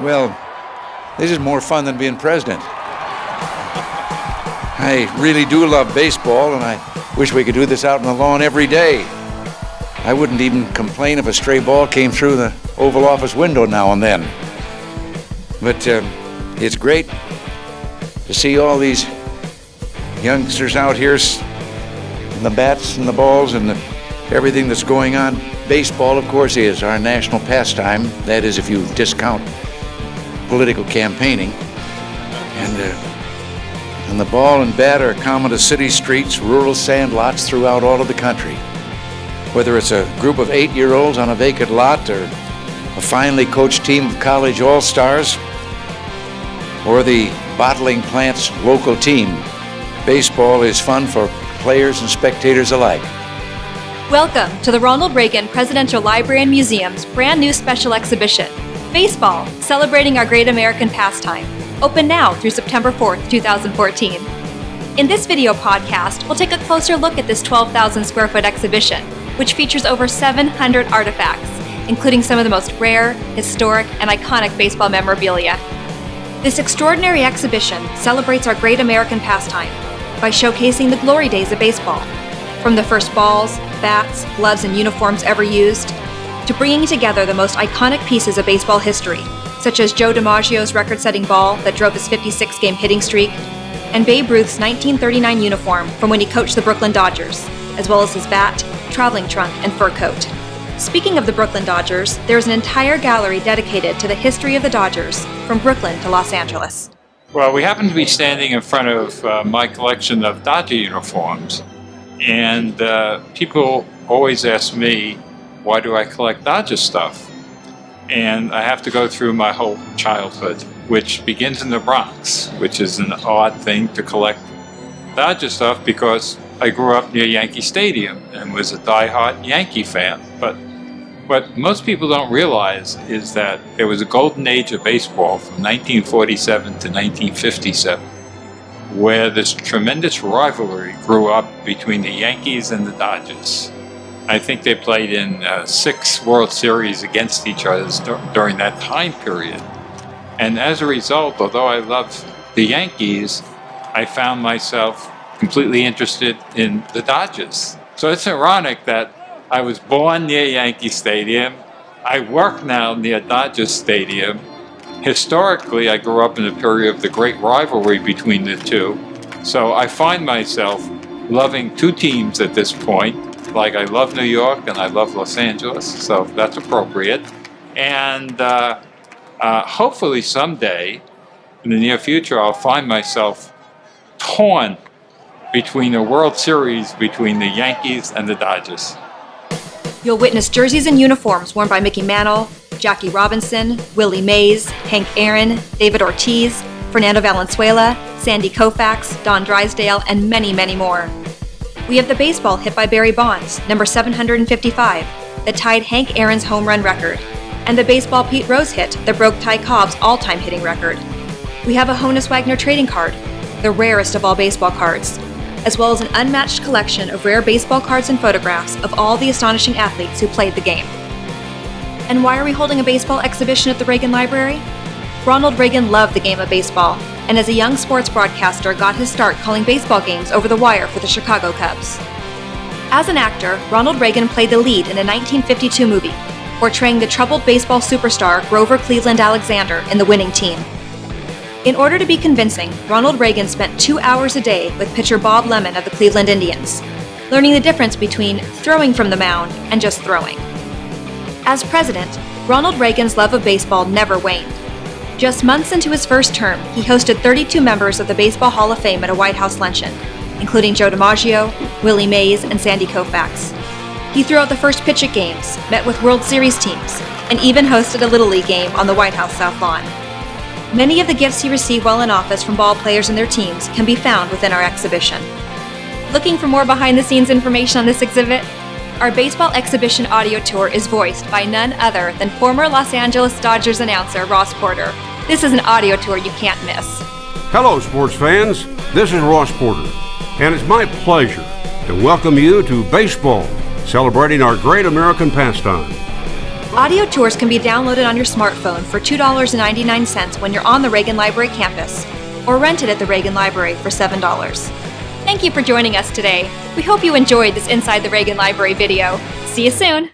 Well, this is more fun than being president. I really do love baseball, and I wish we could do this out on the lawn every day. I wouldn't even complain if a stray ball came through the Oval Office window now and then. But it's great to see all these youngsters out here, and the bats and the balls and everything that's going on. Baseball, of course, is our national pastime. That is, if you discount political campaigning. And the ball and bat are common to city streets, rural sandlots throughout all of the country. Whether it's a group of 8-year-olds on a vacant lot, or a finely coached team of college all-stars, or the bottling plant's local team, baseball is fun for players and spectators alike. Welcome to the Ronald Reagan Presidential Library and Museum's brand new special exhibition, Baseball, Celebrating Our Great American Pastime, open now through September 4th, 2014. In this video podcast, we'll take a closer look at this 12,000 square foot exhibition, which features over 700 artifacts, including some of the most rare, historic, and iconic baseball memorabilia. This extraordinary exhibition celebrates our great American pastime by showcasing the glory days of baseball, from the first balls, bats, gloves, and uniforms ever used, to bringing together the most iconic pieces of baseball history, such as Joe DiMaggio's record-setting ball that drove his 56-game hitting streak, and Babe Ruth's 1939 uniform from when he coached the Brooklyn Dodgers, as well as his bat, traveling trunk, and fur coat. Speaking of the Brooklyn Dodgers, there's an entire gallery dedicated to the history of the Dodgers, from Brooklyn to Los Angeles. Well, we happen to be standing in front of my collection of Dodger uniforms, and people always ask me, why do I collect Dodger stuff? And I have to go through my whole childhood, which begins in the Bronx, which is an odd thing to collect Dodger stuff because I grew up near Yankee Stadium and was a diehard Yankee fan. But what most people don't realize is that there was a golden age of baseball from 1947 to 1957, where this tremendous rivalry grew up between the Yankees and the Dodgers. I think they played in 6 World Series against each other during that time period. And as a result, although I loved the Yankees, I found myself completely interested in the Dodgers. So it's ironic that I was born near Yankee Stadium. I work now near Dodger Stadium. Historically, I grew up in a period of the great rivalry between the two. So I find myself loving 2 teams at this point. Like I love New York and I love Los Angeles, so that's appropriate. And hopefully someday, in the near future, I'll find myself torn between a World Series between the Yankees and the Dodgers. You'll witness jerseys and uniforms worn by Mickey Mantle, Jackie Robinson, Willie Mays, Hank Aaron, David Ortiz, Fernando Valenzuela, Sandy Koufax, Don Drysdale, and many, many more. We have the baseball hit by Barry Bonds, number 755, that tied Hank Aaron's home run record, and the baseball Pete Rose hit that broke Ty Cobb's all-time hitting record. We have a Honus Wagner trading card, the rarest of all baseball cards, as well as an unmatched collection of rare baseball cards and photographs of all the astonishing athletes who played the game. And why are we holding a baseball exhibition at the Reagan Library? Ronald Reagan loved the game of baseball, and as a young sports broadcaster got his start calling baseball games over the wire for the Chicago Cubs. As an actor, Ronald Reagan played the lead in a 1952 movie, portraying the troubled baseball superstar Grover Cleveland Alexander in the winning team. In order to be convincing, Ronald Reagan spent 2 hours a day with pitcher Bob Lemon of the Cleveland Indians, learning the difference between throwing from the mound and just throwing. As president, Ronald Reagan's love of baseball never waned. Just months into his first term, he hosted 32 members of the Baseball Hall of Fame at a White House luncheon, including Joe DiMaggio, Willie Mays, and Sandy Koufax. He threw out the first pitch at games, met with World Series teams, and even hosted a Little League game on the White House South Lawn. Many of the gifts he received while in office from ball players and their teams can be found within our exhibition. Looking for more behind-the-scenes information on this exhibit? Our baseball exhibition audio tour is voiced by none other than former Los Angeles Dodgers announcer Ross Porter. This is an audio tour you can't miss. Hello, sports fans. This is Ross Porter, and it's my pleasure to welcome you to Baseball, Celebrating Our Great American Pastime. Audio tours can be downloaded on your smartphone for $2.99 when you're on the Reagan Library campus, or rented at the Reagan Library for $7. Thank you for joining us today. We hope you enjoyed this Inside the Reagan Library video. See you soon!